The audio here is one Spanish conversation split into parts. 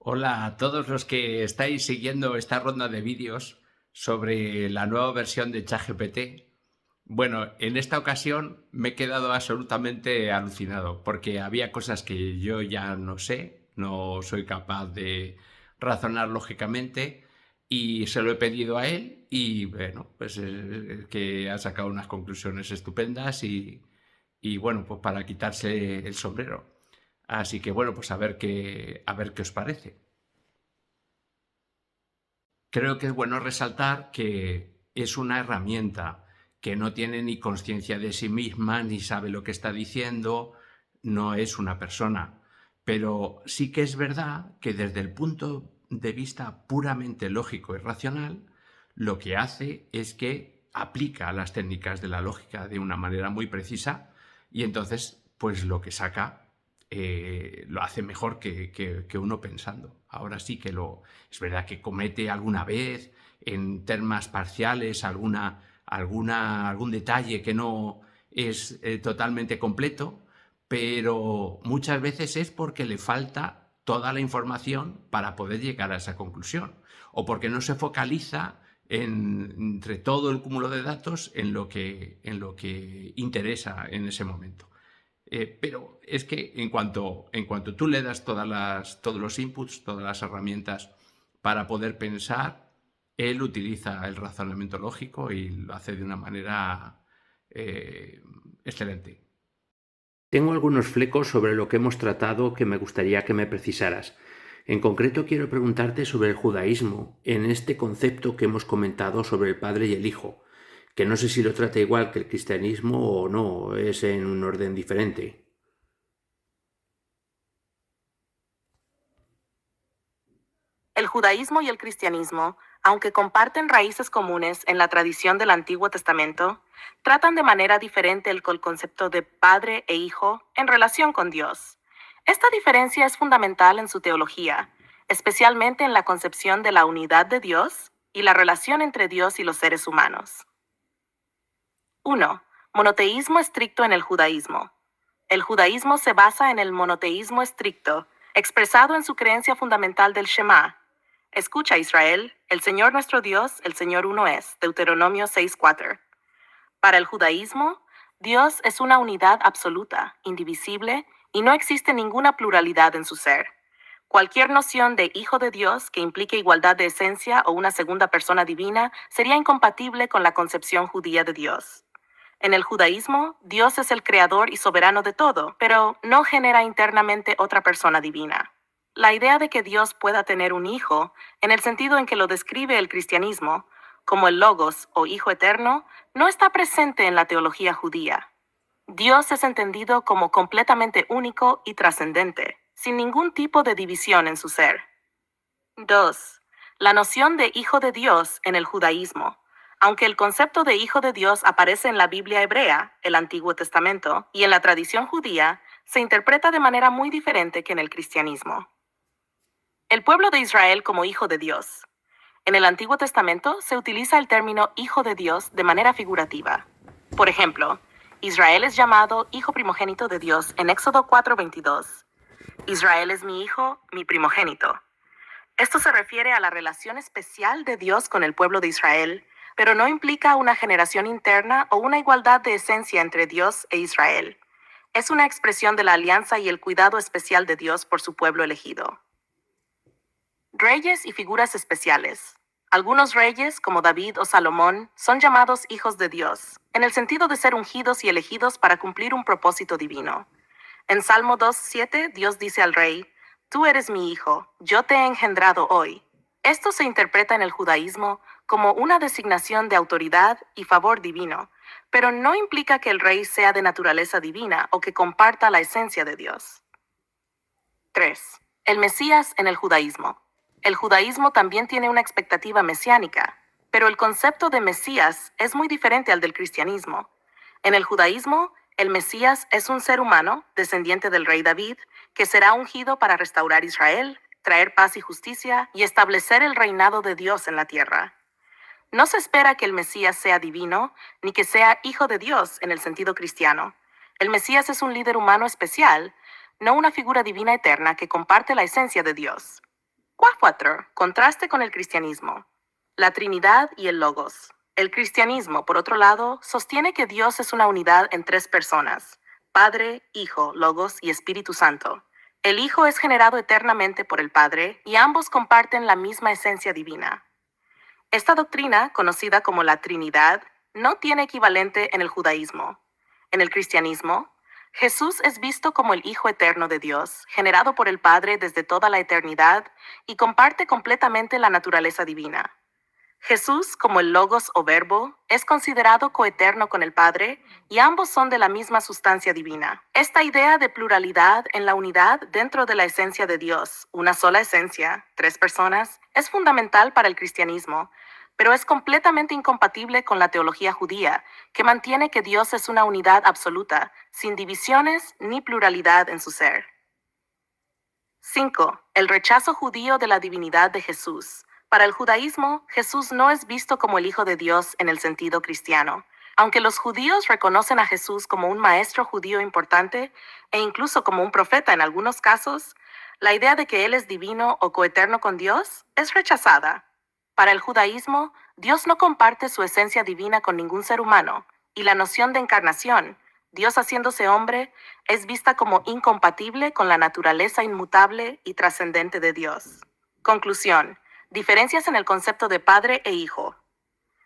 Hola a todos los que estáis siguiendo esta ronda de vídeos sobre la nueva versión de ChatGPT. Bueno, en esta ocasión me he quedado absolutamente alucinado porque había cosas que yo ya no sé, no soy capaz de razonar lógicamente y se lo he pedido a él y bueno, pues que ha sacado unas conclusiones estupendas y bueno, pues para quitarse el sombrero. Así que bueno, pues a ver qué os parece. Creo que es bueno resaltar que es una herramienta que no tiene ni conciencia de sí misma, ni sabe lo que está diciendo, no es una persona. Pero sí que es verdad que desde el punto de vista puramente lógico y racional, lo que hace es que aplica las técnicas de la lógica de una manera muy precisa y entonces, pues lo que saca lo hace mejor que uno pensando. Ahora sí que es verdad que comete alguna vez en temas parciales algún detalle que no es totalmente completo, pero muchas veces es porque le falta toda la información para poder llegar a esa conclusión o porque no se focaliza entre todo el cúmulo de datos en lo que interesa en ese momento. Pero es que en cuanto tú le das todos los inputs, todas las herramientas para poder pensar, él utiliza el razonamiento lógico y lo hace de una manera excelente. Tengo algunos flecos sobre lo que hemos tratado que me gustaría que me precisaras. En concreto quiero preguntarte sobre el judaísmo, en este concepto que hemos comentado sobre el Padre y el Hijo, que no sé si lo trata igual que el cristianismo o no, es en un orden diferente. El judaísmo y el cristianismo, aunque comparten raíces comunes en la tradición del Antiguo Testamento, tratan de manera diferente el concepto de padre e hijo en relación con Dios. Esta diferencia es fundamental en su teología, especialmente en la concepción de la unidad de Dios y la relación entre Dios y los seres humanos. 1. Monoteísmo estricto en el judaísmo. El judaísmo se basa en el monoteísmo estricto, expresado en su creencia fundamental del Shema. Escucha, Israel, el Señor nuestro Dios, el Señor uno es. Deuteronomio 6:4. Para el judaísmo, Dios es una unidad absoluta, indivisible, y no existe ninguna pluralidad en su ser. Cualquier noción de hijo de Dios que implique igualdad de esencia o una segunda persona divina sería incompatible con la concepción judía de Dios. En el judaísmo, Dios es el creador y soberano de todo, pero no genera internamente otra persona divina. La idea de que Dios pueda tener un hijo, en el sentido en que lo describe el cristianismo, como el Logos o Hijo Eterno, no está presente en la teología judía. Dios es entendido como completamente único y trascendente, sin ningún tipo de división en su ser. 2. La noción de Hijo de Dios en el judaísmo. Aunque el concepto de Hijo de Dios aparece en la Biblia hebrea, el Antiguo Testamento, y en la tradición judía, se interpreta de manera muy diferente que en el cristianismo. El pueblo de Israel como Hijo de Dios. En el Antiguo Testamento se utiliza el término Hijo de Dios de manera figurativa. Por ejemplo, Israel es llamado Hijo primogénito de Dios en Éxodo 4:22. Israel es mi hijo, mi primogénito. Esto se refiere a la relación especial de Dios con el pueblo de Israel, pero no implica una generación interna o una igualdad de esencia entre Dios e Israel. Es una expresión de la alianza y el cuidado especial de Dios por su pueblo elegido. Reyes y figuras especiales. Algunos reyes, como David o Salomón, son llamados hijos de Dios, en el sentido de ser ungidos y elegidos para cumplir un propósito divino. En Salmo 2:7, Dios dice al rey: Tú eres mi hijo, yo te he engendrado hoy. Esto se interpreta en el judaísmo como una designación de autoridad y favor divino, pero no implica que el rey sea de naturaleza divina o que comparta la esencia de Dios. 3. El Mesías en el judaísmo. El judaísmo también tiene una expectativa mesiánica, pero el concepto de Mesías es muy diferente al del cristianismo. En el judaísmo, el Mesías es un ser humano, descendiente del rey David, que será ungido para restaurar Israel, traer paz y justicia y establecer el reinado de Dios en la tierra. No se espera que el Mesías sea divino, ni que sea hijo de Dios en el sentido cristiano. El Mesías es un líder humano especial, no una figura divina eterna que comparte la esencia de Dios. 4. Contraste con el cristianismo. La Trinidad y el Logos. El cristianismo, por otro lado, sostiene que Dios es una unidad en tres personas: Padre, Hijo, Logos y Espíritu Santo. El Hijo es generado eternamente por el Padre y ambos comparten la misma esencia divina. Esta doctrina, conocida como la Trinidad, no tiene equivalente en el judaísmo. En el cristianismo, Jesús es visto como el Hijo eterno de Dios, generado por el Padre desde toda la eternidad y comparte completamente la naturaleza divina. Jesús, como el Logos o Verbo, es considerado coeterno con el Padre y ambos son de la misma sustancia divina. Esta idea de pluralidad en la unidad dentro de la esencia de Dios, una sola esencia, tres personas, es fundamental para el cristianismo, pero es completamente incompatible con la teología judía, que mantiene que Dios es una unidad absoluta, sin divisiones ni pluralidad en su ser. 5. El rechazo judío de la divinidad de Jesús. Para el judaísmo, Jesús no es visto como el Hijo de Dios en el sentido cristiano. Aunque los judíos reconocen a Jesús como un maestro judío importante e incluso como un profeta en algunos casos, la idea de que Él es divino o coeterno con Dios es rechazada. Para el judaísmo, Dios no comparte su esencia divina con ningún ser humano, y la noción de encarnación, Dios haciéndose hombre, es vista como incompatible con la naturaleza inmutable y trascendente de Dios. Conclusión. Diferencias en el concepto de padre e hijo.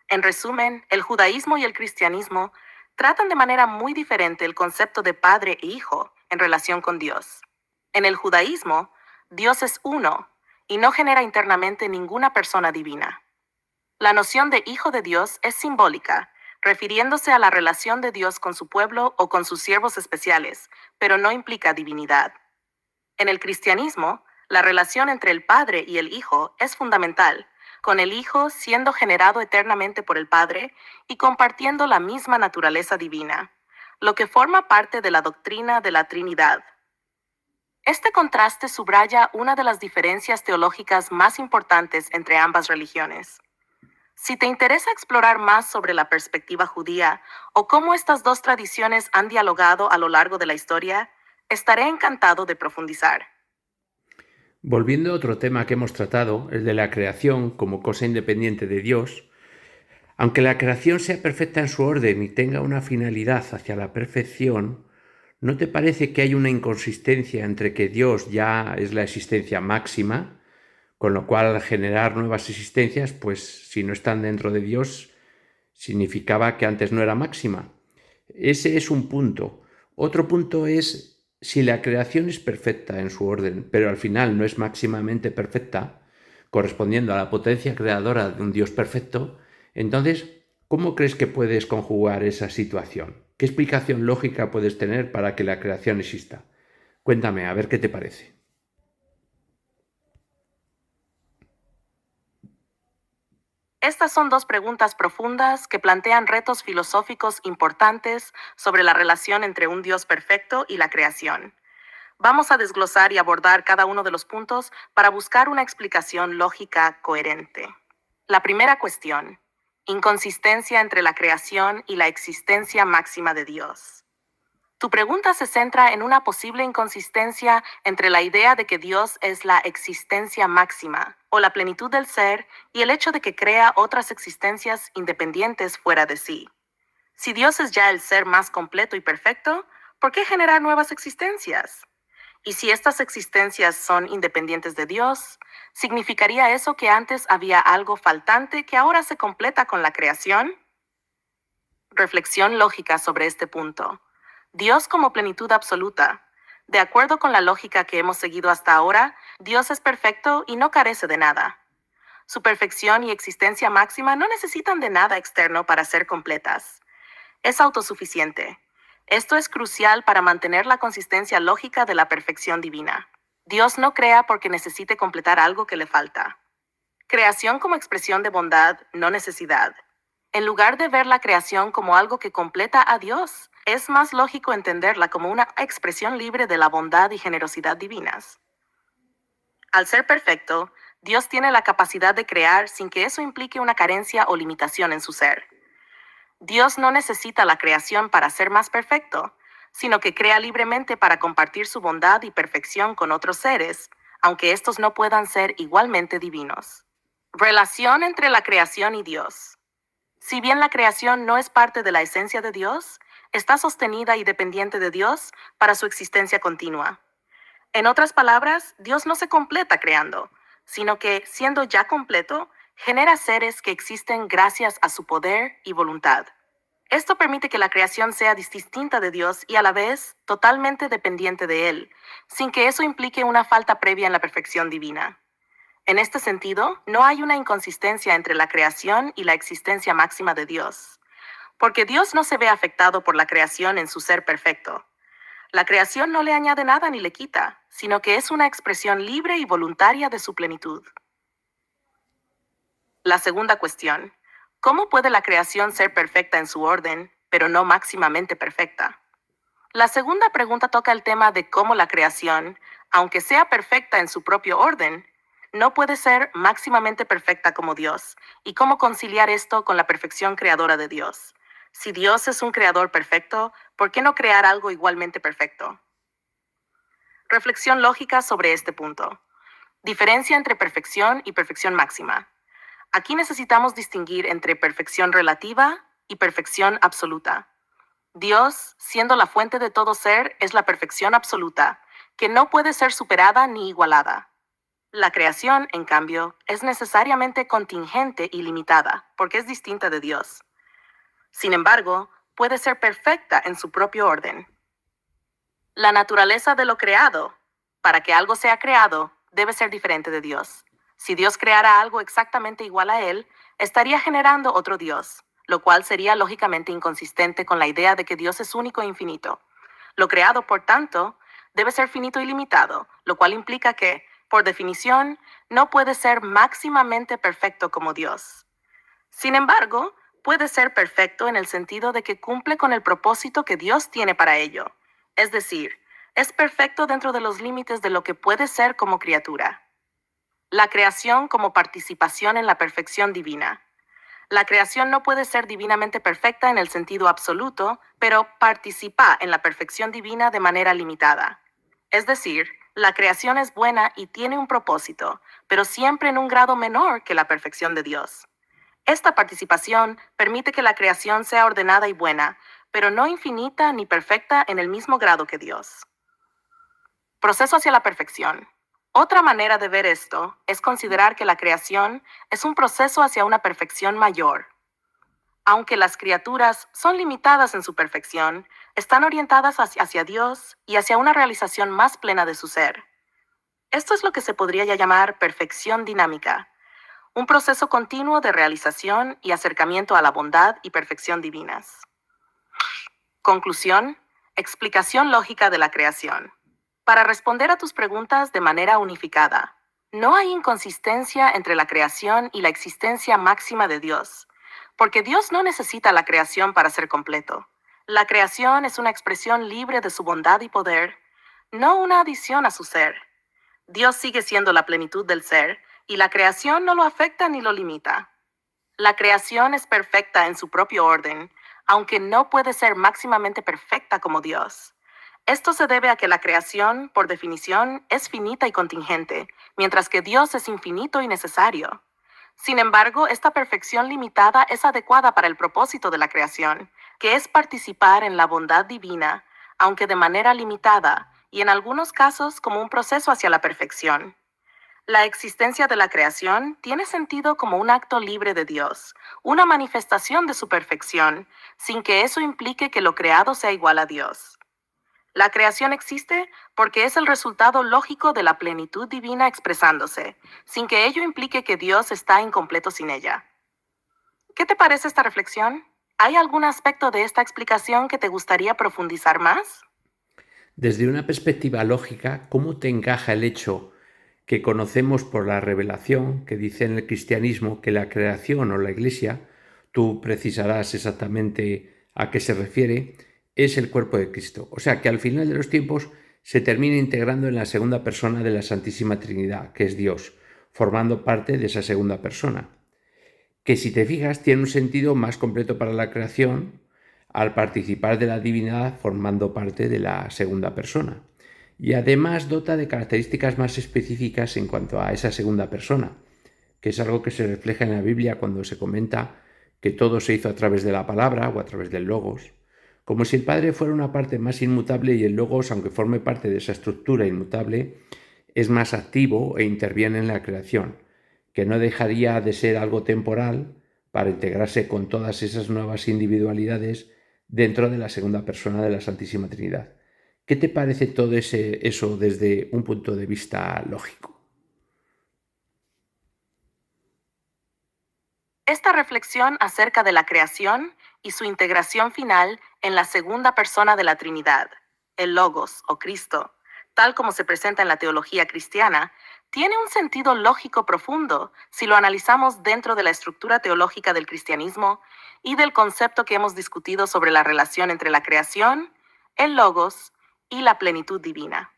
En resumen, el judaísmo y el cristianismo tratan de manera muy diferente el concepto de padre e hijo en relación con Dios. En el judaísmo, Dios es uno y no genera internamente ninguna persona divina. La noción de hijo de Dios es simbólica, refiriéndose a la relación de Dios con su pueblo o con sus siervos especiales, pero no implica divinidad. En el cristianismo, la relación entre el Padre y el Hijo es fundamental, con el Hijo siendo generado eternamente por el Padre y compartiendo la misma naturaleza divina, lo que forma parte de la doctrina de la Trinidad. Este contraste subraya una de las diferencias teológicas más importantes entre ambas religiones. Si te interesa explorar más sobre la perspectiva judía o cómo estas dos tradiciones han dialogado a lo largo de la historia, estaré encantado de profundizar. Volviendo a otro tema que hemos tratado, el de la creación como cosa independiente de Dios, aunque la creación sea perfecta en su orden y tenga una finalidad hacia la perfección, ¿no te parece que hay una inconsistencia entre que Dios ya es la existencia máxima, con lo cual al generar nuevas existencias, pues si no están dentro de Dios, significaba que antes no era máxima? Ese es un punto. Otro punto es, si la creación es perfecta en su orden, pero al final no es máximamente perfecta, correspondiendo a la potencia creadora de un Dios perfecto, entonces, ¿cómo crees que puedes conjugar esa situación? ¿Qué explicación lógica puedes tener para que la creación exista? Cuéntame, a ver qué te parece. Estas son dos preguntas profundas que plantean retos filosóficos importantes sobre la relación entre un Dios perfecto y la creación. Vamos a desglosar y abordar cada uno de los puntos para buscar una explicación lógica coherente. La primera cuestión: inconsistencia entre la creación y la existencia máxima de Dios. Tu pregunta se centra en una posible inconsistencia entre la idea de que Dios es la existencia máxima o la plenitud del ser y el hecho de que crea otras existencias independientes fuera de sí. Si Dios es ya el ser más completo y perfecto, ¿por qué generar nuevas existencias? Y si estas existencias son independientes de Dios, ¿significaría eso que antes había algo faltante que ahora se completa con la creación? Reflexión lógica sobre este punto. Dios como plenitud absoluta. De acuerdo con la lógica que hemos seguido hasta ahora, Dios es perfecto y no carece de nada. Su perfección y existencia máxima no necesitan de nada externo para ser completas. Es autosuficiente. Esto es crucial para mantener la consistencia lógica de la perfección divina. Dios no crea porque necesite completar algo que le falta. Creación como expresión de bondad, no necesidad. En lugar de ver la creación como algo que completa a Dios, es más lógico entenderla como una expresión libre de la bondad y generosidad divinas. Al ser perfecto, Dios tiene la capacidad de crear sin que eso implique una carencia o limitación en su ser. Dios no necesita la creación para ser más perfecto, sino que crea libremente para compartir su bondad y perfección con otros seres, aunque estos no puedan ser igualmente divinos. Relación entre la creación y Dios. Si bien la creación no es parte de la esencia de Dios, está sostenida y dependiente de Dios para su existencia continua. En otras palabras, Dios no se completa creando, sino que, siendo ya completo, genera seres que existen gracias a su poder y voluntad. Esto permite que la creación sea distinta de Dios y a la vez totalmente dependiente de Él, sin que eso implique una falta previa en la perfección divina. En este sentido, no hay una inconsistencia entre la creación y la existencia máxima de Dios, porque Dios no se ve afectado por la creación en su ser perfecto. La creación no le añade nada ni le quita, sino que es una expresión libre y voluntaria de su plenitud. La segunda cuestión: ¿cómo puede la creación ser perfecta en su orden, pero no máximamente perfecta? La segunda pregunta toca el tema de cómo la creación, aunque sea perfecta en su propio orden, no puede ser máximamente perfecta como Dios, y cómo conciliar esto con la perfección creadora de Dios. Si Dios es un creador perfecto, ¿por qué no crear algo igualmente perfecto? Reflexión lógica sobre este punto. Diferencia entre perfección y perfección máxima. Aquí necesitamos distinguir entre perfección relativa y perfección absoluta. Dios, siendo la fuente de todo ser, es la perfección absoluta, que no puede ser superada ni igualada. La creación, en cambio, es necesariamente contingente y limitada, porque es distinta de Dios. Sin embargo, puede ser perfecta en su propio orden. La naturaleza de lo creado, para que algo sea creado, debe ser diferente de Dios. Si Dios creara algo exactamente igual a Él, estaría generando otro Dios, lo cual sería lógicamente inconsistente con la idea de que Dios es único e infinito. Lo creado, por tanto, debe ser finito y limitado, lo cual implica que, por definición, no puede ser máximamente perfecto como Dios. Sin embargo, puede ser perfecto en el sentido de que cumple con el propósito que Dios tiene para ello. Es decir, es perfecto dentro de los límites de lo que puede ser como criatura. La creación como participación en la perfección divina. La creación no puede ser divinamente perfecta en el sentido absoluto, pero participa en la perfección divina de manera limitada. Es decir, la creación es buena y tiene un propósito, pero siempre en un grado menor que la perfección de Dios. Esta participación permite que la creación sea ordenada y buena, pero no infinita ni perfecta en el mismo grado que Dios. Proceso hacia la perfección. Otra manera de ver esto es considerar que la creación es un proceso hacia una perfección mayor. Aunque las criaturas son limitadas en su perfección, están orientadas hacia Dios y hacia una realización más plena de su ser. Esto es lo que se podría llamar perfección dinámica, un proceso continuo de realización y acercamiento a la bondad y perfección divinas. Conclusión: explicación lógica de la creación. Para responder a tus preguntas de manera unificada, no hay inconsistencia entre la creación y la existencia máxima de Dios, porque Dios no necesita la creación para ser completo. La creación es una expresión libre de su bondad y poder, no una adición a su ser. Dios sigue siendo la plenitud del ser, y la creación no lo afecta ni lo limita. La creación es perfecta en su propio orden, aunque no puede ser máximamente perfecta como Dios. Esto se debe a que la creación, por definición, es finita y contingente, mientras que Dios es infinito y necesario. Sin embargo, esta perfección limitada es adecuada para el propósito de la creación, que es participar en la bondad divina, aunque de manera limitada, y en algunos casos como un proceso hacia la perfección. La existencia de la creación tiene sentido como un acto libre de Dios, una manifestación de su perfección, sin que eso implique que lo creado sea igual a Dios. La creación existe porque es el resultado lógico de la plenitud divina expresándose, sin que ello implique que Dios está incompleto sin ella. ¿Qué te parece esta reflexión? ¿Hay algún aspecto de esta explicación que te gustaría profundizar más? Desde una perspectiva lógica, ¿cómo te encaja el hecho que conocemos por la revelación que dice en el cristianismo que la creación o la Iglesia, tú precisarás exactamente a qué se refiere, es el cuerpo de Cristo? O sea, que al final de los tiempos se termina integrando en la segunda persona de la Santísima Trinidad, que es Dios, formando parte de esa segunda persona, que si te fijas tiene un sentido más completo para la creación al participar de la divinidad formando parte de la segunda persona. y además dota de características más específicas en cuanto a esa segunda persona, que es algo que se refleja en la Biblia cuando se comenta que todo se hizo a través de la palabra o a través del logos, como si el Padre fuera una parte más inmutable y el logos, aunque forme parte de esa estructura inmutable, es más activo e interviene en la creación, que no dejaría de ser algo temporal para integrarse con todas esas nuevas individualidades dentro de la segunda persona de la Santísima Trinidad. ¿Qué te parece todo eso desde un punto de vista lógico? Esta reflexión acerca de la creación y su integración final en la segunda persona de la Trinidad, el Logos o Cristo, tal como se presenta en la teología cristiana, tiene un sentido lógico profundo si lo analizamos dentro de la estructura teológica del cristianismo y del concepto que hemos discutido sobre la relación entre la creación, el Logos y la plenitud divina.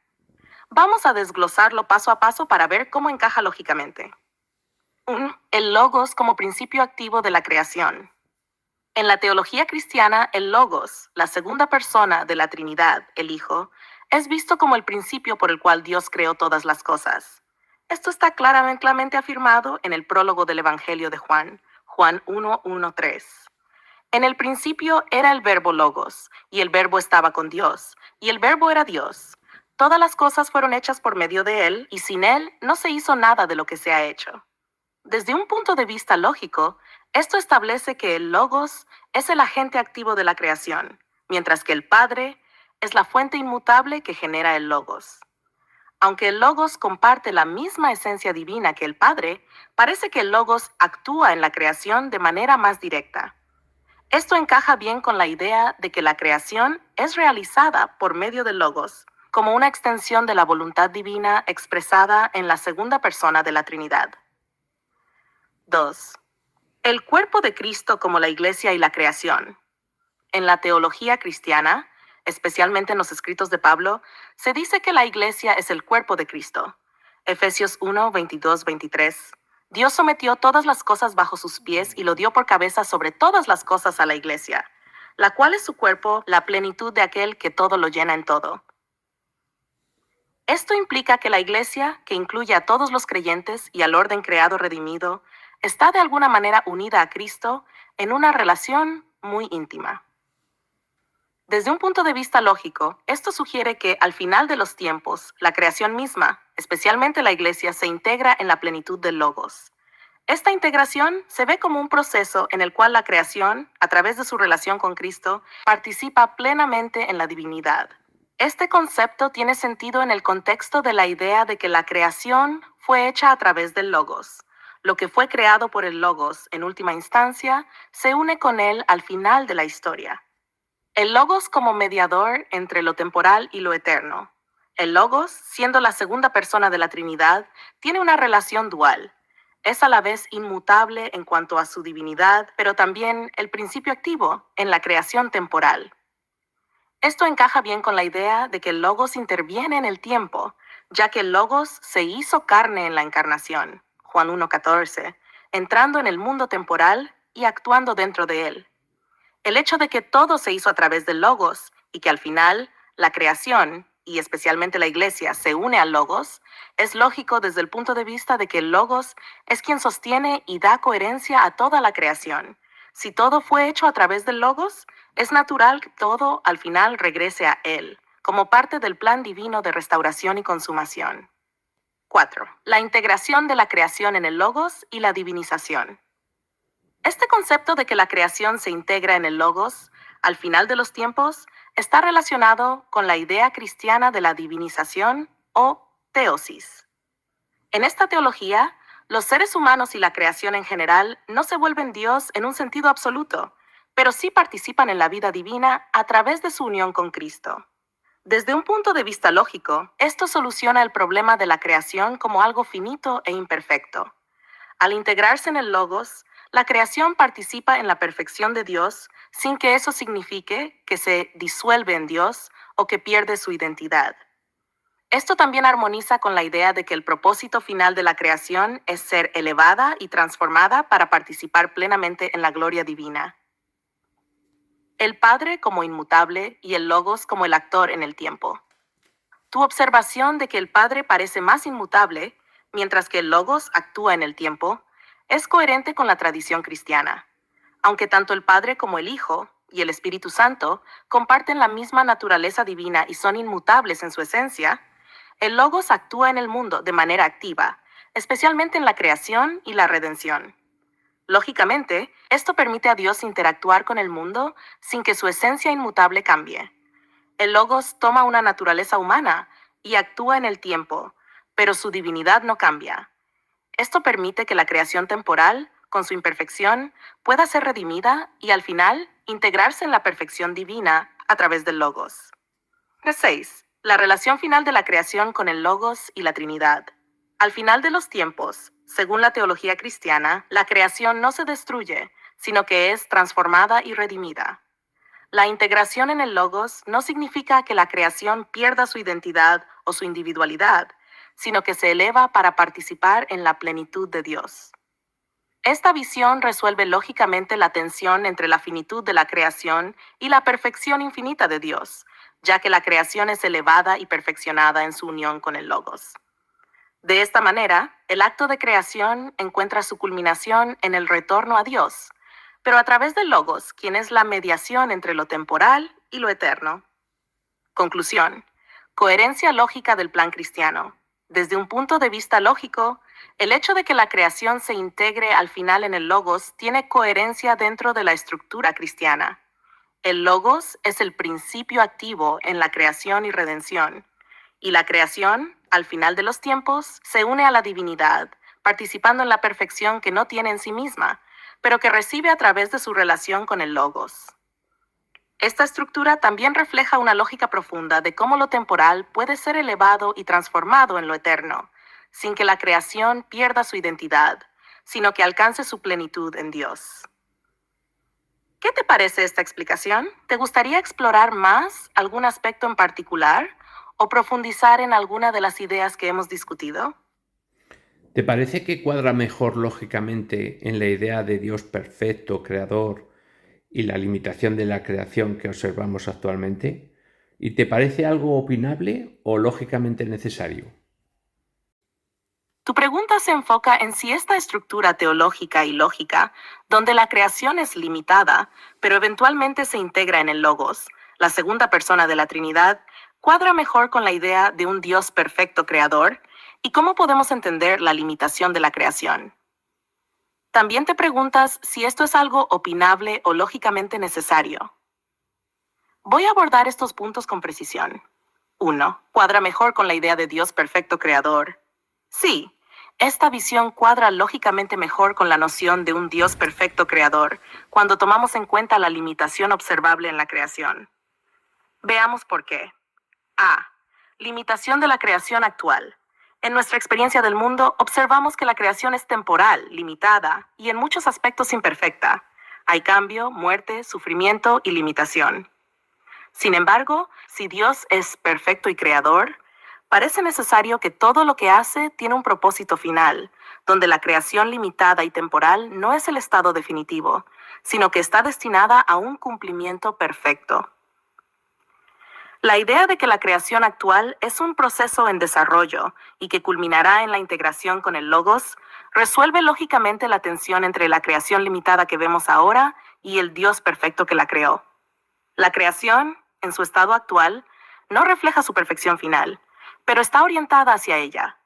Vamos a desglosarlo paso a paso para ver cómo encaja lógicamente. 1. El Logos como principio activo de la creación. En la teología cristiana, el Logos, la segunda persona de la Trinidad, el Hijo, es visto como el principio por el cual Dios creó todas las cosas. Esto está claramente afirmado en el prólogo del Evangelio de Juan, Juan 1:1-3. En el principio era el verbo Logos, y el verbo estaba con Dios, y el verbo era Dios. Todas las cosas fueron hechas por medio de él, y sin él no se hizo nada de lo que se ha hecho. Desde un punto de vista lógico, esto establece que el Logos es el agente activo de la creación, mientras que el Padre es la fuente inmutable que genera el Logos. Aunque el Logos comparte la misma esencia divina que el Padre, parece que el Logos actúa en la creación de manera más directa. Esto encaja bien con la idea de que la creación es realizada por medio del Logos, como una extensión de la voluntad divina expresada en la segunda persona de la Trinidad. 2. El cuerpo de Cristo como la Iglesia y la creación. En la teología cristiana, especialmente en los escritos de Pablo, se dice que la Iglesia es el cuerpo de Cristo. Efesios 1:22-23. Dios sometió todas las cosas bajo sus pies y lo dio por cabeza sobre todas las cosas a la Iglesia, la cual es su cuerpo, la plenitud de aquel que todo lo llena en todo. Esto implica que la Iglesia, que incluye a todos los creyentes y al orden creado redimido, está de alguna manera unida a Cristo en una relación muy íntima. Desde un punto de vista lógico, esto sugiere que al final de los tiempos, la creación misma, especialmente la Iglesia, se integra en la plenitud del Logos. Esta integración se ve como un proceso en el cual la creación, a través de su relación con Cristo, participa plenamente en la divinidad. Este concepto tiene sentido en el contexto de la idea de que la creación fue hecha a través del Logos. Lo que fue creado por el Logos en última instancia se une con él al final de la historia. El Logos como mediador entre lo temporal y lo eterno. El Logos, siendo la segunda persona de la Trinidad, tiene una relación dual. Es a la vez inmutable en cuanto a su divinidad, pero también el principio activo en la creación temporal. Esto encaja bien con la idea de que el Logos interviene en el tiempo, ya que el Logos se hizo carne en la encarnación, Juan 1:14, entrando en el mundo temporal y actuando dentro de él. El hecho de que todo se hizo a través del Logos y que al final la creación, y especialmente la Iglesia, se une al Logos, es lógico desde el punto de vista de que el Logos es quien sostiene y da coherencia a toda la creación. Si todo fue hecho a través del Logos, es natural que todo al final regrese a Él, como parte del plan divino de restauración y consumación. 4. La integración de la creación en el Logos y la divinización. Este concepto de que la creación se integra en el Logos, al final de los tiempos, está relacionado con la idea cristiana de la divinización o teosis. En esta teología, los seres humanos y la creación en general no se vuelven Dios en un sentido absoluto, pero sí participan en la vida divina a través de su unión con Cristo. Desde un punto de vista lógico, esto soluciona el problema de la creación como algo finito e imperfecto. Al integrarse en el Logos, la creación participa en la perfección de Dios sin que eso signifique que se disuelve en Dios o que pierde su identidad. Esto también armoniza con la idea de que el propósito final de la creación es ser elevada y transformada para participar plenamente en la gloria divina. El Padre como inmutable y el Logos como el actor en el tiempo. Tu observación de que el Padre parece más inmutable, mientras que el Logos actúa en el tiempo, es coherente con la tradición cristiana. Aunque tanto el Padre como el Hijo y el Espíritu Santo comparten la misma naturaleza divina y son inmutables en su esencia, el Logos actúa en el mundo de manera activa, especialmente en la creación y la redención. Lógicamente, esto permite a Dios interactuar con el mundo sin que su esencia inmutable cambie. El Logos toma una naturaleza humana y actúa en el tiempo, pero su divinidad no cambia. Esto permite que la creación temporal, con su imperfección, pueda ser redimida y al final integrarse en la perfección divina a través del Logos. 6. La relación final de la creación con el Logos y la Trinidad. Al final de los tiempos, según la teología cristiana, la creación no se destruye, sino que es transformada y redimida. La integración en el Logos no significa que la creación pierda su identidad o su individualidad, sino que se eleva para participar en la plenitud de Dios. Esta visión resuelve lógicamente la tensión entre la finitud de la creación y la perfección infinita de Dios, ya que la creación es elevada y perfeccionada en su unión con el Logos. De esta manera, el acto de creación encuentra su culminación en el retorno a Dios, pero a través del Logos, quien es la mediación entre lo temporal y lo eterno. Conclusión. Coherencia lógica del plan cristiano. Desde un punto de vista lógico, el hecho de que la creación se integre al final en el Logos tiene coherencia dentro de la estructura cristiana. El Logos es el principio activo en la creación y redención, y la creación, al final de los tiempos, se une a la divinidad, participando en la perfección que no tiene en sí misma, pero que recibe a través de su relación con el Logos. Esta estructura también refleja una lógica profunda de cómo lo temporal puede ser elevado y transformado en lo eterno, sin que la creación pierda su identidad, sino que alcance su plenitud en Dios. ¿Qué te parece esta explicación? ¿Te gustaría explorar más algún aspecto en particular o profundizar en alguna de las ideas que hemos discutido? ¿Te parece que cuadra mejor lógicamente en la idea de Dios perfecto, creador, y la limitación de la creación que observamos actualmente? ¿Y te parece algo opinable o lógicamente necesario? Tu pregunta se enfoca en si esta estructura teológica y lógica, donde la creación es limitada, pero eventualmente se integra en el Logos, la segunda persona de la Trinidad, cuadra mejor con la idea de un Dios perfecto creador y cómo podemos entender la limitación de la creación. También te preguntas si esto es algo opinable o lógicamente necesario. Voy a abordar estos puntos con precisión. 1. ¿Cuadra mejor con la idea de Dios perfecto creador? Sí, esta visión cuadra lógicamente mejor con la noción de un Dios perfecto creador cuando tomamos en cuenta la limitación observable en la creación. Veamos por qué. A. Limitación de la creación actual. En nuestra experiencia del mundo, observamos que la creación es temporal, limitada y en muchos aspectos imperfecta. Hay cambio, muerte, sufrimiento y limitación. Sin embargo, si Dios es perfecto y creador, parece necesario que todo lo que hace tiene un propósito final, donde la creación limitada y temporal no es el estado definitivo, sino que está destinada a un cumplimiento perfecto. La idea de que la creación actual es un proceso en desarrollo y que culminará en la integración con el Logos resuelve lógicamente la tensión entre la creación limitada que vemos ahora y el Dios perfecto que la creó. La creación, en su estado actual, no refleja su perfección final, pero está orientada hacia ella.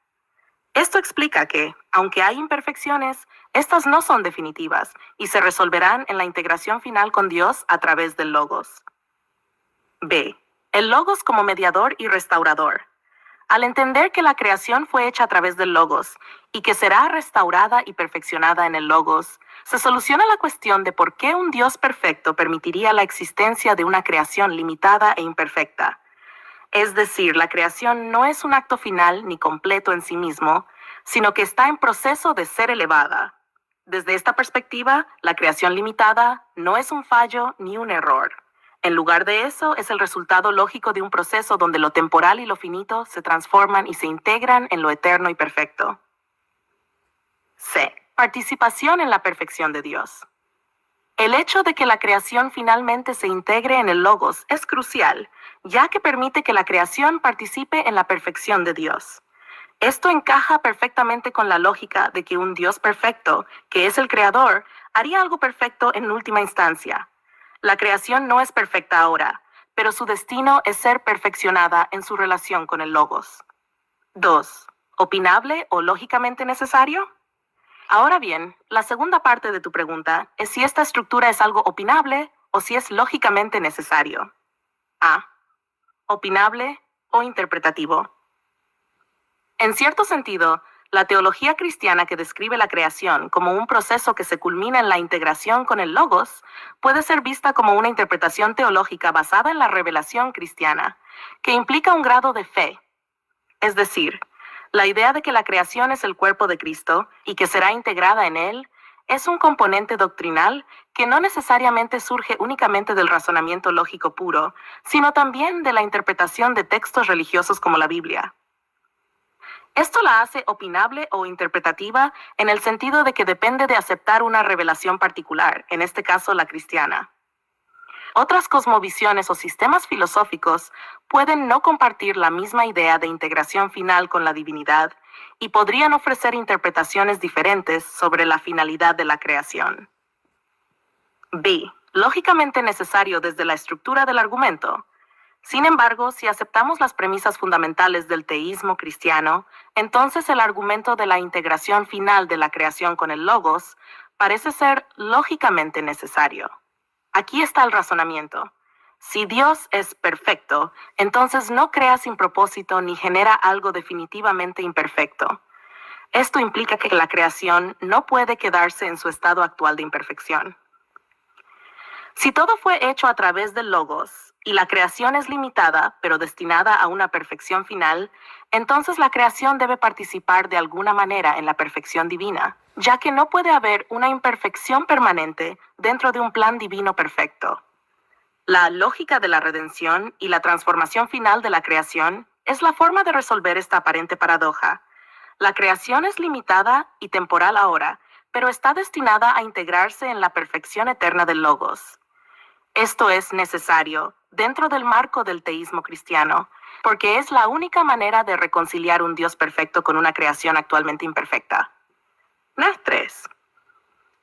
Esto explica que, aunque hay imperfecciones, estas no son definitivas y se resolverán en la integración final con Dios a través del Logos. B. El Logos como mediador y restaurador. Al entender que la creación fue hecha a través del Logos y que será restaurada y perfeccionada en el Logos, se soluciona la cuestión de por qué un Dios perfecto permitiría la existencia de una creación limitada e imperfecta. Es decir, la creación no es un acto final ni completo en sí mismo, sino que está en proceso de ser elevada. Desde esta perspectiva, la creación limitada no es un fallo ni un error. En lugar de eso, es el resultado lógico de un proceso donde lo temporal y lo finito se transforman y se integran en lo eterno y perfecto. C. Participación en la perfección de Dios. El hecho de que la creación finalmente se integre en el Logos es crucial, ya que permite que la creación participe en la perfección de Dios. Esto encaja perfectamente con la lógica de que un Dios perfecto, que es el Creador, haría algo perfecto en última instancia. La creación no es perfecta ahora, pero su destino es ser perfeccionada en su relación con el Logos. 2. ¿Opinable o lógicamente necesario? Ahora bien, la segunda parte de tu pregunta es si esta estructura es algo opinable o si es lógicamente necesario. A. Opinable o interpretativo. En cierto sentido, la teología cristiana que describe la creación como un proceso que se culmina en la integración con el Logos puede ser vista como una interpretación teológica basada en la revelación cristiana, que implica un grado de fe. Es decir, la idea de que la creación es el cuerpo de Cristo y que será integrada en él es un componente doctrinal que no necesariamente surge únicamente del razonamiento lógico puro, sino también de la interpretación de textos religiosos como la Biblia. Esto la hace opinable o interpretativa en el sentido de que depende de aceptar una revelación particular, en este caso la cristiana. Otras cosmovisiones o sistemas filosóficos pueden no compartir la misma idea de integración final con la divinidad y podrían ofrecer interpretaciones diferentes sobre la finalidad de la creación. B. Lógicamente necesario desde la estructura del argumento. Sin embargo, si aceptamos las premisas fundamentales del teísmo cristiano, entonces el argumento de la integración final de la creación con el Logos parece ser lógicamente necesario. Aquí está el razonamiento. Si Dios es perfecto, entonces no crea sin propósito ni genera algo definitivamente imperfecto. Esto implica que la creación no puede quedarse en su estado actual de imperfección. Si todo fue hecho a través del Logos y la creación es limitada, pero destinada a una perfección final, entonces la creación debe participar de alguna manera en la perfección divina, ya que no puede haber una imperfección permanente dentro de un plan divino perfecto. La lógica de la redención y la transformación final de la creación es la forma de resolver esta aparente paradoja. La creación es limitada y temporal ahora, pero está destinada a integrarse en la perfección eterna del Logos. Esto es necesario dentro del marco del teísmo cristiano, porque es la única manera de reconciliar un Dios perfecto con una creación actualmente imperfecta. 3.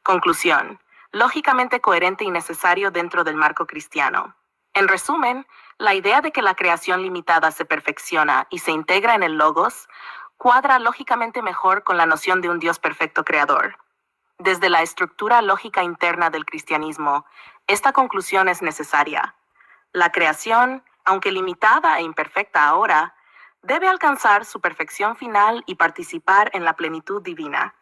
Conclusión. Lógicamente coherente y necesario dentro del marco cristiano. En resumen, la idea de que la creación limitada se perfecciona y se integra en el Logos cuadra lógicamente mejor con la noción de un Dios perfecto creador. Desde la estructura lógica interna del cristianismo, esta conclusión es necesaria. La creación, aunque limitada e imperfecta ahora, debe alcanzar su perfección final y participar en la plenitud divina.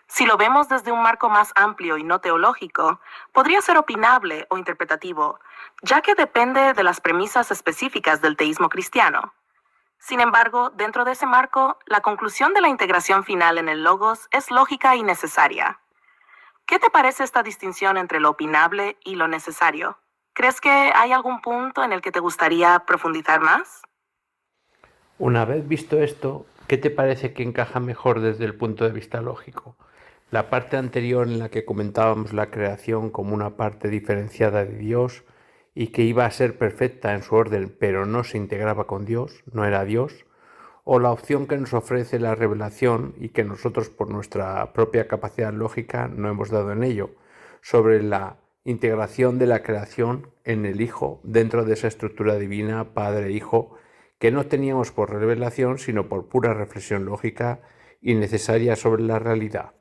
Si lo vemos desde un marco más amplio y no teológico, podría ser opinable o interpretativo, ya que depende de las premisas específicas del teísmo cristiano. Sin embargo, dentro de ese marco, la conclusión de la integración final en el Logos es lógica y necesaria. ¿Qué te parece esta distinción entre lo opinable y lo necesario? ¿Crees que hay algún punto en el que te gustaría profundizar más? Una vez visto esto, ¿qué te parece que encaja mejor desde el punto de vista lógico? La parte anterior en la que comentábamos la creación como una parte diferenciada de Dios y que iba a ser perfecta en su orden pero no se integraba con Dios, no era Dios, o la opción que nos ofrece la revelación y que nosotros por nuestra propia capacidad lógica no hemos dado en ello, sobre la integración de la creación en el Hijo dentro de esa estructura divina Padre-Hijo que no teníamos por revelación sino por pura reflexión lógica y necesaria sobre la realidad.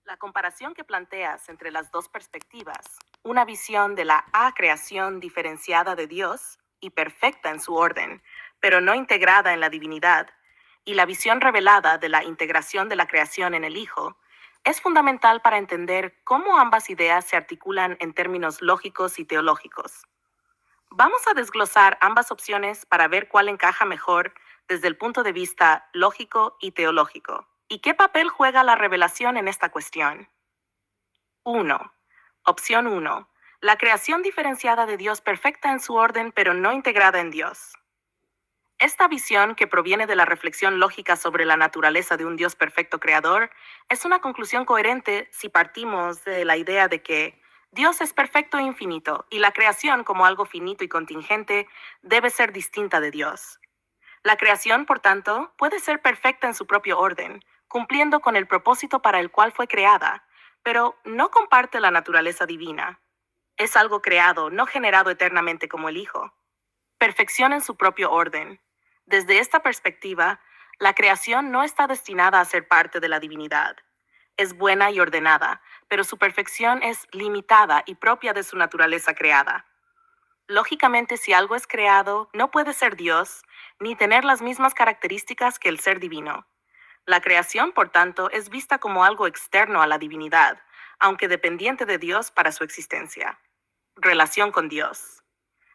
La comparación que planteas entre las dos perspectivas, una visión de la creación diferenciada de Dios y perfecta en su orden, pero no integrada en la divinidad, y la visión revelada de la integración de la creación en el Hijo, es fundamental para entender cómo ambas ideas se articulan en términos lógicos y teológicos. Vamos a desglosar ambas opciones para ver cuál encaja mejor desde el punto de vista lógico y teológico. ¿Y qué papel juega la revelación en esta cuestión? 1. Opción 1. La creación diferenciada de Dios perfecta en su orden pero no integrada en Dios. Esta visión, que proviene de la reflexión lógica sobre la naturaleza de un Dios perfecto creador, es una conclusión coherente si partimos de la idea de que Dios es perfecto e infinito, y la creación, como algo finito y contingente, debe ser distinta de Dios. La creación, por tanto, puede ser perfecta en su propio orden, cumpliendo con el propósito para el cual fue creada, pero no comparte la naturaleza divina. Es algo creado, no generado eternamente como el Hijo. Perfección en su propio orden. Desde esta perspectiva, la creación no está destinada a ser parte de la divinidad. Es buena y ordenada, pero su perfección es limitada y propia de su naturaleza creada. Lógicamente, si algo es creado, no puede ser Dios, ni tener las mismas características que el ser divino. La creación, por tanto, es vista como algo externo a la divinidad, aunque dependiente de Dios para su existencia. Relación con Dios.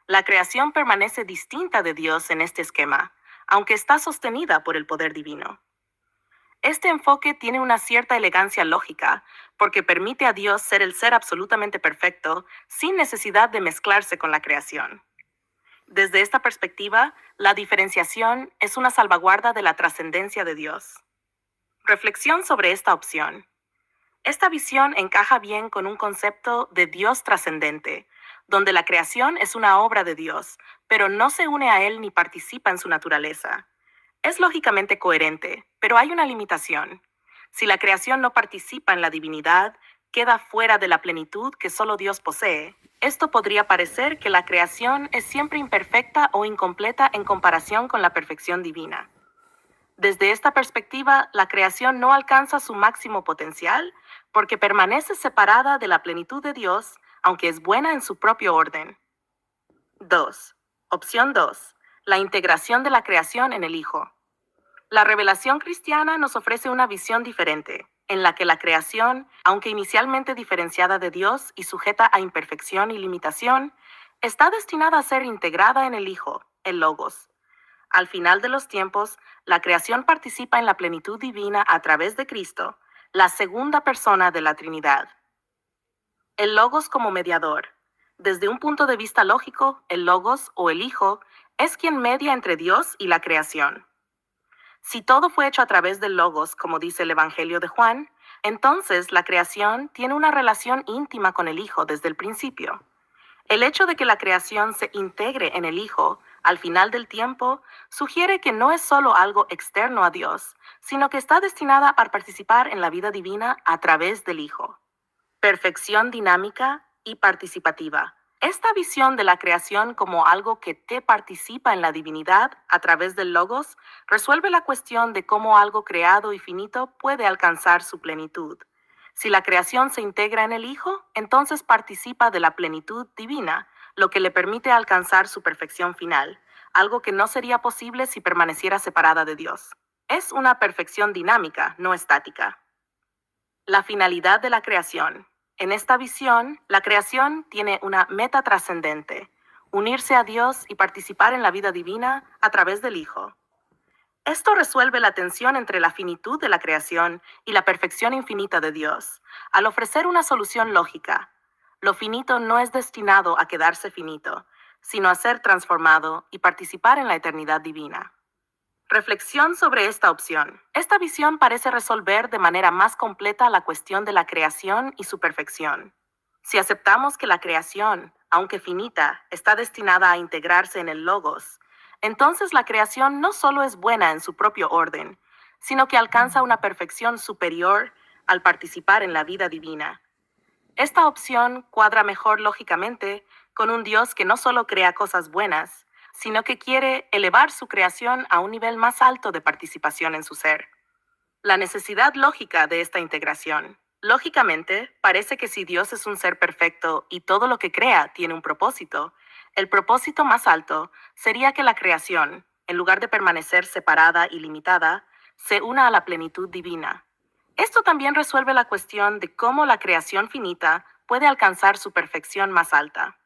La creación permanece distinta de Dios en este esquema, aunque está sostenida por el poder divino. Este enfoque tiene una cierta elegancia lógica, porque permite a Dios ser el ser absolutamente perfecto, sin necesidad de mezclarse con la creación. Desde esta perspectiva, la diferenciación es una salvaguarda de la trascendencia de Dios. Reflexión sobre esta opción. Esta visión encaja bien con un concepto de Dios trascendente, donde la creación es una obra de Dios, pero no se une a Él ni participa en su naturaleza. Es lógicamente coherente, pero hay una limitación. Si la creación no participa en la divinidad, queda fuera de la plenitud que solo Dios posee. Esto podría parecer que la creación es siempre imperfecta o incompleta en comparación con la perfección divina. Desde esta perspectiva, la creación no alcanza su máximo potencial porque permanece separada de la plenitud de Dios, aunque es buena en su propio orden. 2. Opción 2. La integración de la creación en el Hijo. La revelación cristiana nos ofrece una visión diferente, en la que la creación, aunque inicialmente diferenciada de Dios y sujeta a imperfección y limitación, está destinada a ser integrada en el Hijo, el Logos. Al final de los tiempos, la creación participa en la plenitud divina a través de Cristo, la segunda persona de la Trinidad. El Logos como mediador. Desde un punto de vista lógico, el Logos o el Hijo es quien media entre Dios y la creación. Si todo fue hecho a través del Logos, como dice el Evangelio de Juan, entonces la creación tiene una relación íntima con el Hijo desde el principio. El hecho de que la creación se integre en el Hijo al final del tiempo sugiere que no es solo algo externo a Dios, sino que está destinada a participar en la vida divina a través del Hijo. Perfección dinámica y participativa. Esta visión de la creación como algo que te participa en la divinidad a través del Logos resuelve la cuestión de cómo algo creado y finito puede alcanzar su plenitud. Si la creación se integra en el Hijo, entonces participa de la plenitud divina, lo que le permite alcanzar su perfección final, algo que no sería posible si permaneciera separada de Dios. Es una perfección dinámica, no estática. La finalidad de la creación. En esta visión, la creación tiene una meta trascendente: unirse a Dios y participar en la vida divina a través del Hijo. Esto resuelve la tensión entre la finitud de la creación y la perfección infinita de Dios, al ofrecer una solución lógica. Lo finito no es destinado a quedarse finito, sino a ser transformado y participar en la eternidad divina. Reflexión sobre esta opción. Esta visión parece resolver de manera más completa la cuestión de la creación y su perfección. Si aceptamos que la creación, aunque finita, está destinada a integrarse en el Logos, entonces la creación no solo es buena en su propio orden, sino que alcanza una perfección superior al participar en la vida divina. Esta opción cuadra mejor lógicamente con un Dios que no solo crea cosas buenas, sino que quiere elevar su creación a un nivel más alto de participación en su ser. La necesidad lógica de esta integración. Lógicamente, parece que si Dios es un ser perfecto y todo lo que crea tiene un propósito, el propósito más alto sería que la creación, en lugar de permanecer separada y limitada, se una a la plenitud divina. Esto también resuelve la cuestión de cómo la creación finita puede alcanzar su perfección más alta.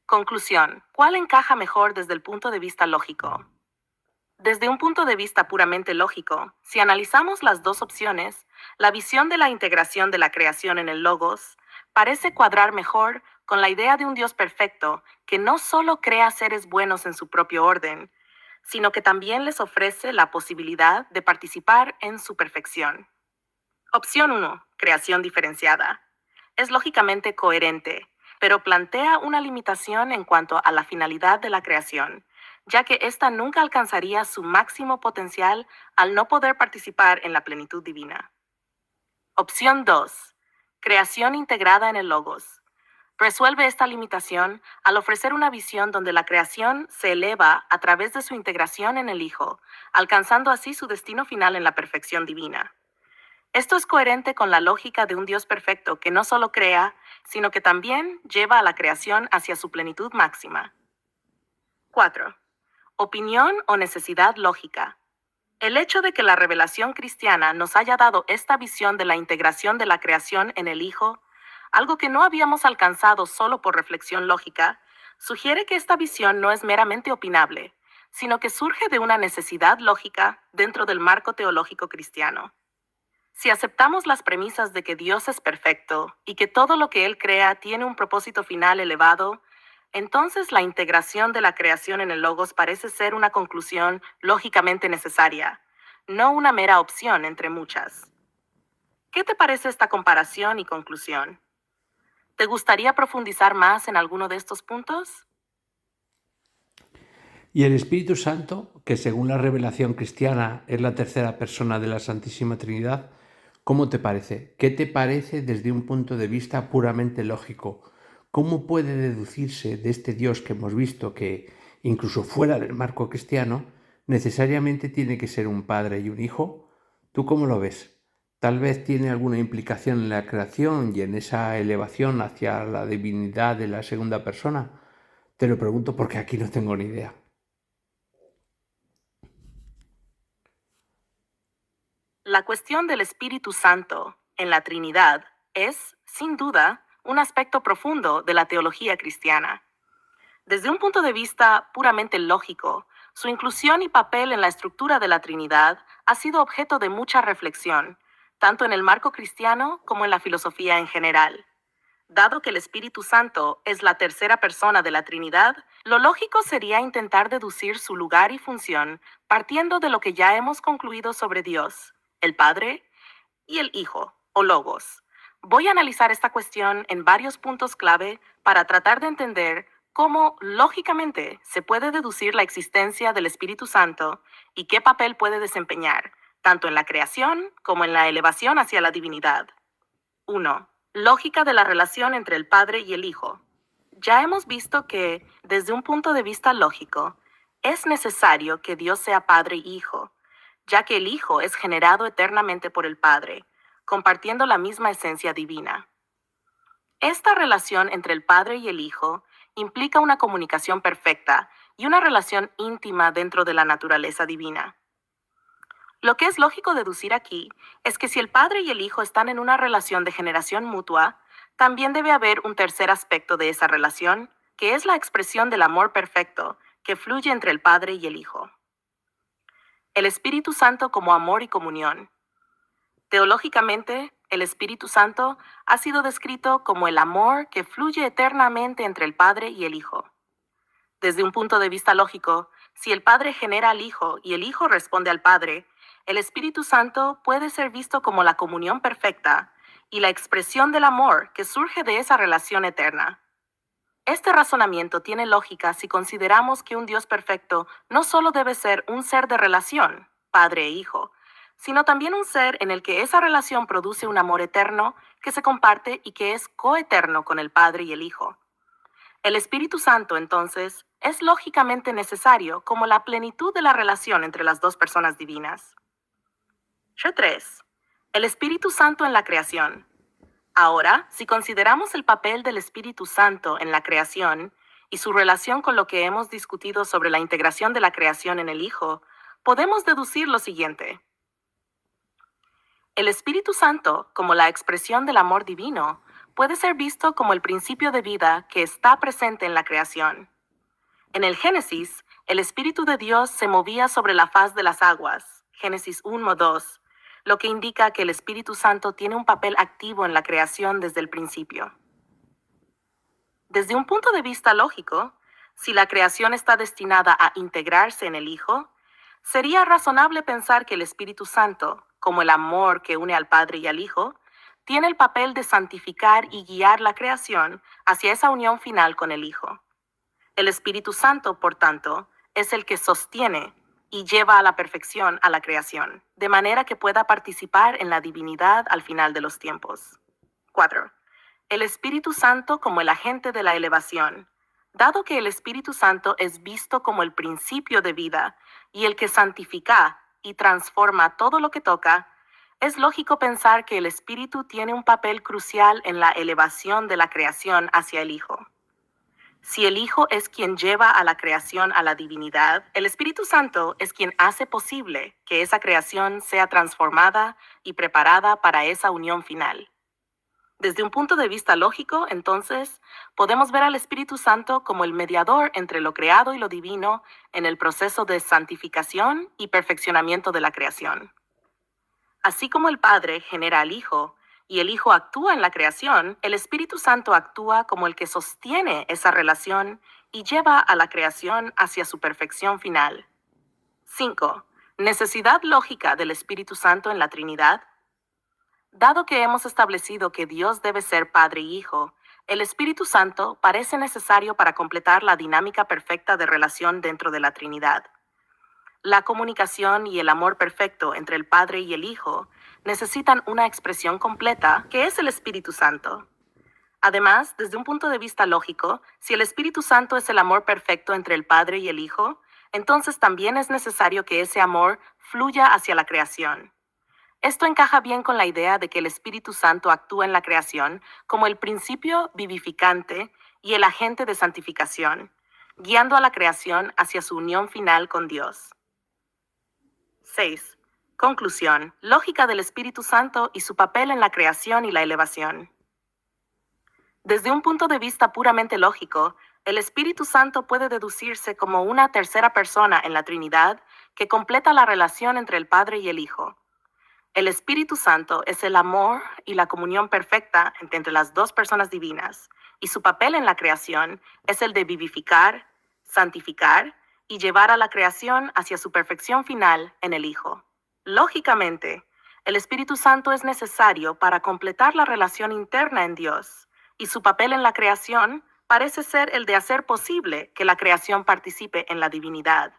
Conclusión. ¿Cuál encaja mejor desde el punto de vista lógico? Desde un punto de vista puramente lógico, si analizamos las dos opciones, la visión de la integración de la creación en el Logos parece cuadrar mejor con la idea de un Dios perfecto que no solo crea seres buenos en su propio orden, sino que también les ofrece la posibilidad de participar en su perfección. Opción 1. Creación diferenciada. Es lógicamente coherente, pero plantea una limitación en cuanto a la finalidad de la creación, ya que ésta nunca alcanzaría su máximo potencial al no poder participar en la plenitud divina. Opción 2. Creación integrada en el Logos. Resuelve esta limitación al ofrecer una visión donde la creación se eleva a través de su integración en el Hijo, alcanzando así su destino final en la perfección divina. Esto es coherente con la lógica de un Dios perfecto que no solo crea, sino que también lleva a la creación hacia su plenitud máxima. 4. Opinión o necesidad lógica. El hecho de que la revelación cristiana nos haya dado esta visión de la integración de la creación en el Hijo, algo que no habíamos alcanzado solo por reflexión lógica, sugiere que esta visión no es meramente opinable, sino que surge de una necesidad lógica dentro del marco teológico cristiano. Si aceptamos las premisas de que Dios es perfecto y que todo lo que Él crea tiene un propósito final elevado, entonces la integración de la creación en el Logos parece ser una conclusión lógicamente necesaria, no una mera opción entre muchas. ¿Qué te parece esta comparación y conclusión? ¿Te gustaría profundizar más en alguno de estos puntos? Y el Espíritu Santo, que según la revelación cristiana es la tercera persona de la Santísima Trinidad, ¿cómo te parece? ¿Qué te parece desde un punto de vista puramente lógico? ¿Cómo puede deducirse de este Dios que hemos visto que, incluso fuera del marco cristiano, necesariamente tiene que ser un padre y un hijo? ¿Tú cómo lo ves? Tal vez tiene alguna implicación en la creación y en esa elevación hacia la divinidad de la segunda persona. Te lo pregunto porque aquí no tengo ni idea. La cuestión del Espíritu Santo en la Trinidad es, sin duda, un aspecto profundo de la teología cristiana. Desde un punto de vista puramente lógico, su inclusión y papel en la estructura de la Trinidad ha sido objeto de mucha reflexión, tanto en el marco cristiano como en la filosofía en general. Dado que el Espíritu Santo es la tercera persona de la Trinidad, lo lógico sería intentar deducir su lugar y función partiendo de lo que ya hemos concluido sobre Dios, el Padre y el Hijo, o Logos. Voy a analizar esta cuestión en varios puntos clave para tratar de entender cómo, lógicamente, se puede deducir la existencia del Espíritu Santo y qué papel puede desempeñar, tanto en la creación como en la elevación hacia la divinidad. 1. Lógica de la relación entre el Padre y el Hijo. Ya hemos visto que, desde un punto de vista lógico, es necesario que Dios sea Padre y Hijo, ya que el Hijo es generado eternamente por el Padre, compartiendo la misma esencia divina. Esta relación entre el Padre y el Hijo implica una comunicación perfecta y una relación íntima dentro de la naturaleza divina. Lo que es lógico deducir aquí es que si el Padre y el Hijo están en una relación de generación mutua, también debe haber un tercer aspecto de esa relación, que es la expresión del amor perfecto que fluye entre el Padre y el Hijo. El Espíritu Santo como amor y comunión. Teológicamente, el Espíritu Santo ha sido descrito como el amor que fluye eternamente entre el Padre y el Hijo. Desde un punto de vista lógico, si el Padre genera al Hijo y el Hijo responde al Padre, el Espíritu Santo puede ser visto como la comunión perfecta y la expresión del amor que surge de esa relación eterna. Este razonamiento tiene lógica si consideramos que un Dios perfecto no solo debe ser un ser de relación, Padre e Hijo, sino también un ser en el que esa relación produce un amor eterno que se comparte y que es coeterno con el Padre y el Hijo. El Espíritu Santo, entonces, es lógicamente necesario como la plenitud de la relación entre las dos personas divinas. 3. El Espíritu Santo en la creación. Ahora, si consideramos el papel del Espíritu Santo en la creación y su relación con lo que hemos discutido sobre la integración de la creación en el Hijo, podemos deducir lo siguiente. El Espíritu Santo, como la expresión del amor divino, puede ser visto como el principio de vida que está presente en la creación. En el Génesis, el Espíritu de Dios se movía sobre la faz de las aguas, Génesis 1:2, lo que indica que el Espíritu Santo tiene un papel activo en la creación desde el principio. Desde un punto de vista lógico, Si la creación está destinada a integrarse en el Hijo, sería razonable pensar que el Espíritu Santo, como el amor que une al Padre y al Hijo, tiene el papel de santificar y guiar la creación hacia esa unión final con el Hijo. El Espíritu Santo, por tanto, es el que sostiene y lleva a la perfección a la creación, de manera que pueda participar en la divinidad al final de los tiempos. 4. El Espíritu Santo como el agente de la elevación. Dado que el Espíritu Santo es visto como el principio de vida y el que santifica y transforma todo lo que toca, es lógico pensar que el Espíritu tiene un papel crucial en la elevación de la creación hacia el Hijo. Si el Hijo es quien lleva a la creación a la divinidad, el Espíritu Santo es quien hace posible que esa creación sea transformada y preparada para esa unión final. Desde un punto de vista lógico, entonces, podemos ver al Espíritu Santo como el mediador entre lo creado y lo divino en el proceso de santificación y perfeccionamiento de la creación. Así como el Padre genera al Hijo y el Hijo actúa en la creación, el Espíritu Santo actúa como el que sostiene esa relación y lleva a la creación hacia su perfección final. 5. Necesidad lógica del Espíritu Santo en la Trinidad. Dado que hemos establecido que Dios debe ser Padre y Hijo, el Espíritu Santo parece necesario para completar la dinámica perfecta de relación dentro de la Trinidad. La comunicación y el amor perfecto entre el Padre y el Hijo necesitan una expresión completa, que es el Espíritu Santo. Además, desde un punto de vista lógico, si el Espíritu Santo es el amor perfecto entre el Padre y el Hijo, entonces también es necesario que ese amor fluya hacia la creación. Esto encaja bien con la idea de que el Espíritu Santo actúa en la creación como el principio vivificante y el agente de santificación, guiando a la creación hacia su unión final con Dios. 6. Conclusión. Lógica del Espíritu Santo y su papel en la creación y la elevación. Desde un punto de vista puramente lógico, el Espíritu Santo puede deducirse como una tercera persona en la Trinidad que completa la relación entre el Padre y el Hijo. El Espíritu Santo es el amor y la comunión perfecta entre las dos personas divinas, y su papel en la creación es el de vivificar, santificar y llevar a la creación hacia su perfección final en el Hijo. Lógicamente, el Espíritu Santo es necesario para completar la relación interna en Dios, y su papel en la creación parece ser el de hacer posible que la creación participe en la divinidad.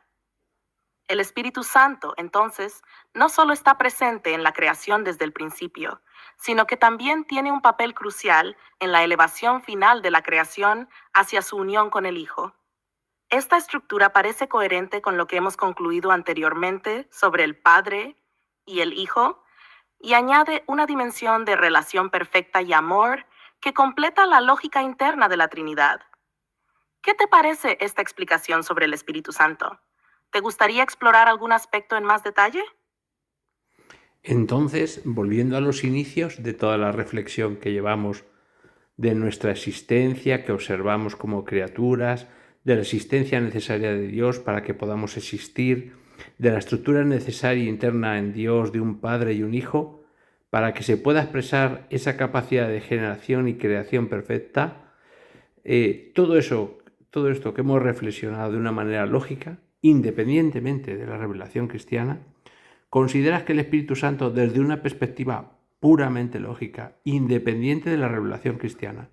El Espíritu Santo, entonces, no solo está presente en la creación desde el principio, sino que también tiene un papel crucial en la elevación final de la creación hacia su unión con el Hijo. Esta estructura parece coherente con lo que hemos concluido anteriormente sobre el Padre y el Hijo, y añade una dimensión de relación perfecta y amor que completa la lógica interna de la Trinidad. ¿Qué te parece esta explicación sobre el Espíritu Santo? ¿Te gustaría explorar algún aspecto en más detalle? Entonces, volviendo a los inicios de toda la reflexión que llevamos de nuestra existencia, que observamos como criaturas, de la existencia necesaria de Dios para que podamos existir, de la estructura necesaria interna en Dios de un Padre y un Hijo, para que se pueda expresar esa capacidad de generación y creación perfecta, todo esto que hemos reflexionado de una manera lógica, independientemente de la revelación cristiana, ¿consideras que el Espíritu Santo, desde una perspectiva puramente lógica, independiente de la revelación cristiana,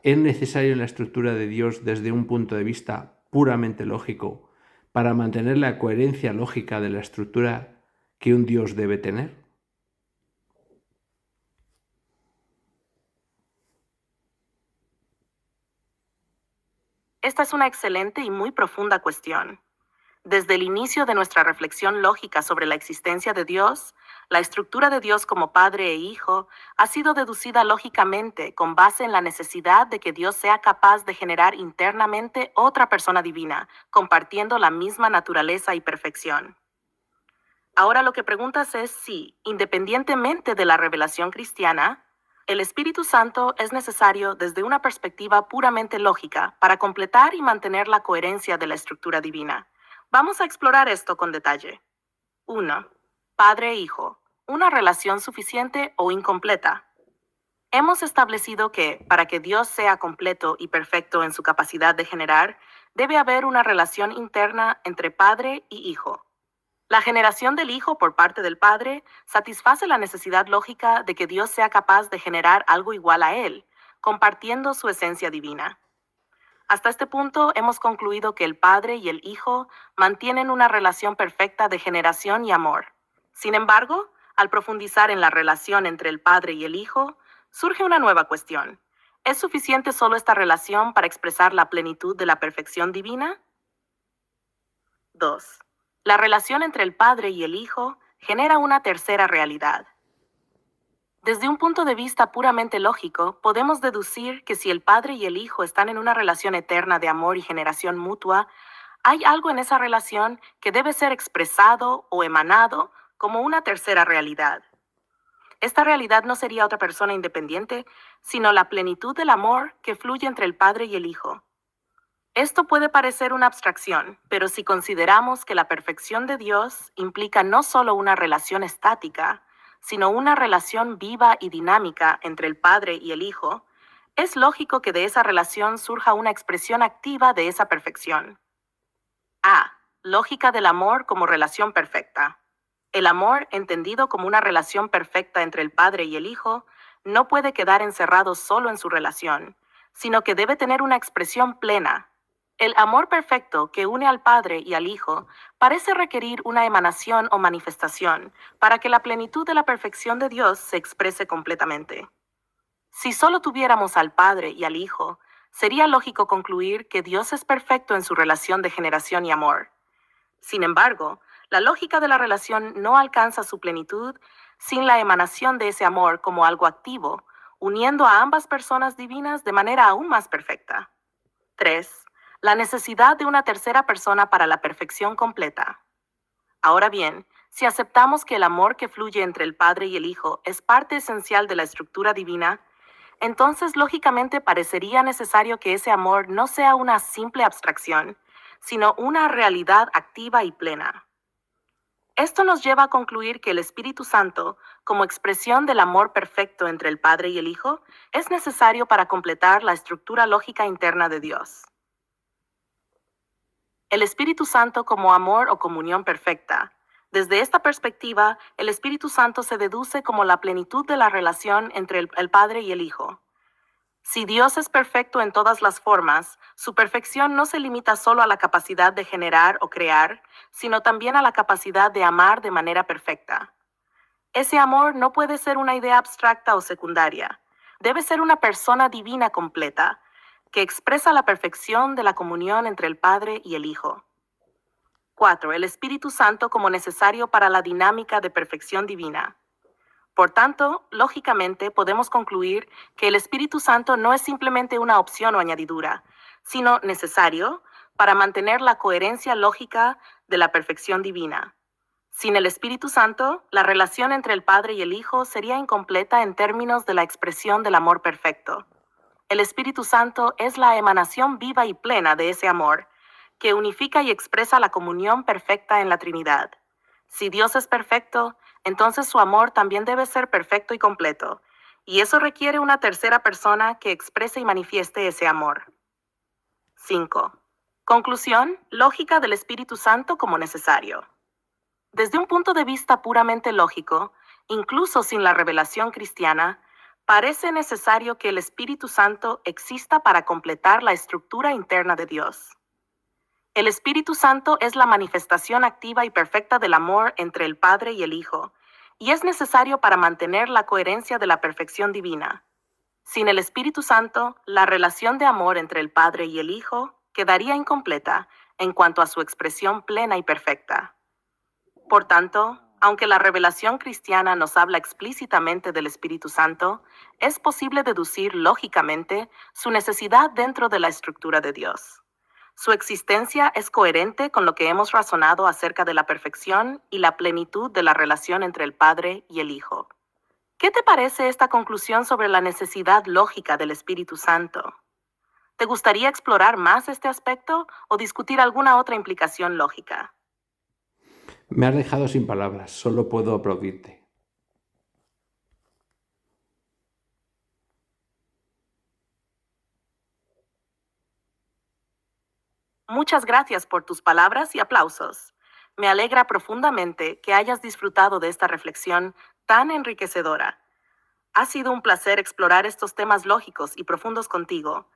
es necesario en la estructura de Dios desde un punto de vista puramente lógico para mantener la coherencia lógica de la estructura que un Dios debe tener? Esta es una excelente y muy profunda cuestión. Desde el inicio de nuestra reflexión lógica sobre la existencia de Dios, la estructura de Dios como Padre e Hijo ha sido deducida lógicamente con base en la necesidad de que Dios sea capaz de generar internamente otra persona divina, compartiendo la misma naturaleza y perfección. Ahora lo que preguntas es si, independientemente de la revelación cristiana, el Espíritu Santo es necesario desde una perspectiva puramente lógica para completar y mantener la coherencia de la estructura divina. Vamos a explorar esto con detalle. 1. Padre e Hijo. ¿Una relación suficiente o incompleta? Hemos establecido que, para que Dios sea completo y perfecto en su capacidad de generar, debe haber una relación interna entre Padre y Hijo. La generación del Hijo por parte del Padre satisface la necesidad lógica de que Dios sea capaz de generar algo igual a Él, compartiendo su esencia divina. Hasta este punto hemos concluido que el Padre y el Hijo mantienen una relación perfecta de generación y amor. Sin embargo, al profundizar en la relación entre el Padre y el Hijo, surge una nueva cuestión. ¿Es suficiente solo esta relación para expresar la plenitud de la perfección divina? 2. La relación entre el Padre y el Hijo genera una tercera realidad. Desde un punto de vista puramente lógico, podemos deducir que si el Padre y el Hijo están en una relación eterna de amor y generación mutua, hay algo en esa relación que debe ser expresado o emanado como una tercera realidad. Esta realidad no sería otra persona independiente, sino la plenitud del amor que fluye entre el Padre y el Hijo. Esto puede parecer una abstracción, pero si consideramos que la perfección de Dios implica no solo una relación estática, sino una relación viva y dinámica entre el Padre y el Hijo, es lógico que de esa relación surja una expresión activa de esa perfección. A. Lógica del amor como relación perfecta. El amor, entendido como una relación perfecta entre el Padre y el Hijo, no puede quedar encerrado solo en su relación, sino que debe tener una expresión plena. El amor perfecto que une al Padre y al Hijo parece requerir una emanación o manifestación para que la plenitud de la perfección de Dios se exprese completamente. Si solo tuviéramos al Padre y al Hijo, sería lógico concluir que Dios es perfecto en su relación de generación y amor. Sin embargo, la lógica de la relación no alcanza su plenitud sin la emanación de ese amor como algo activo, uniendo a ambas personas divinas de manera aún más perfecta. 3. La necesidad de una tercera persona para la perfección completa. Ahora bien, si aceptamos que el amor que fluye entre el Padre y el Hijo es parte esencial de la estructura divina, entonces lógicamente parecería necesario que ese amor no sea una simple abstracción, sino una realidad activa y plena. Esto nos lleva a concluir que el Espíritu Santo, como expresión del amor perfecto entre el Padre y el Hijo, es necesario para completar la estructura lógica interna de Dios. El Espíritu Santo como amor o comunión perfecta. Desde esta perspectiva, el Espíritu Santo se deduce como la plenitud de la relación entre el Padre y el Hijo. Si Dios es perfecto en todas las formas, su perfección no se limita solo a la capacidad de generar o crear, sino también a la capacidad de amar de manera perfecta. Ese amor no puede ser una idea abstracta o secundaria. Debe ser una persona divina completa, que expresa la perfección de la comunión entre el Padre y el Hijo. 4. El Espíritu Santo como necesario para la dinámica de perfección divina. Por tanto, lógicamente podemos concluir que el Espíritu Santo no es simplemente una opción o añadidura, sino necesario para mantener la coherencia lógica de la perfección divina. Sin el Espíritu Santo, la relación entre el Padre y el Hijo sería incompleta en términos de la expresión del amor perfecto. El Espíritu Santo es la emanación viva y plena de ese amor, que unifica y expresa la comunión perfecta en la Trinidad. Si Dios es perfecto, entonces su amor también debe ser perfecto y completo, y eso requiere una tercera persona que exprese y manifieste ese amor. 5. Conclusión, lógica del Espíritu Santo como necesario. Desde un punto de vista puramente lógico, incluso sin la revelación cristiana, parece necesario que el Espíritu Santo exista para completar la estructura interna de Dios. El Espíritu Santo es la manifestación activa y perfecta del amor entre el Padre y el Hijo, y es necesario para mantener la coherencia de la perfección divina. Sin el Espíritu Santo, la relación de amor entre el Padre y el Hijo quedaría incompleta en cuanto a su expresión plena y perfecta. Por tanto, aunque la revelación cristiana nos habla explícitamente del Espíritu Santo, es posible deducir lógicamente su necesidad dentro de la estructura de Dios. Su existencia es coherente con lo que hemos razonado acerca de la perfección y la plenitud de la relación entre el Padre y el Hijo. ¿Qué te parece esta conclusión sobre la necesidad lógica del Espíritu Santo? ¿Te gustaría explorar más este aspecto o discutir alguna otra implicación lógica? Me has dejado sin palabras, solo puedo aplaudirte. Muchas gracias por tus palabras y aplausos. Me alegra profundamente que hayas disfrutado de esta reflexión tan enriquecedora. Ha sido un placer explorar estos temas lógicos y profundos contigo.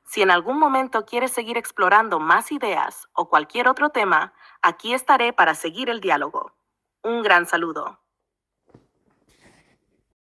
Si en algún momento quieres seguir explorando más ideas o cualquier otro tema, aquí estaré para seguir el diálogo. Un gran saludo.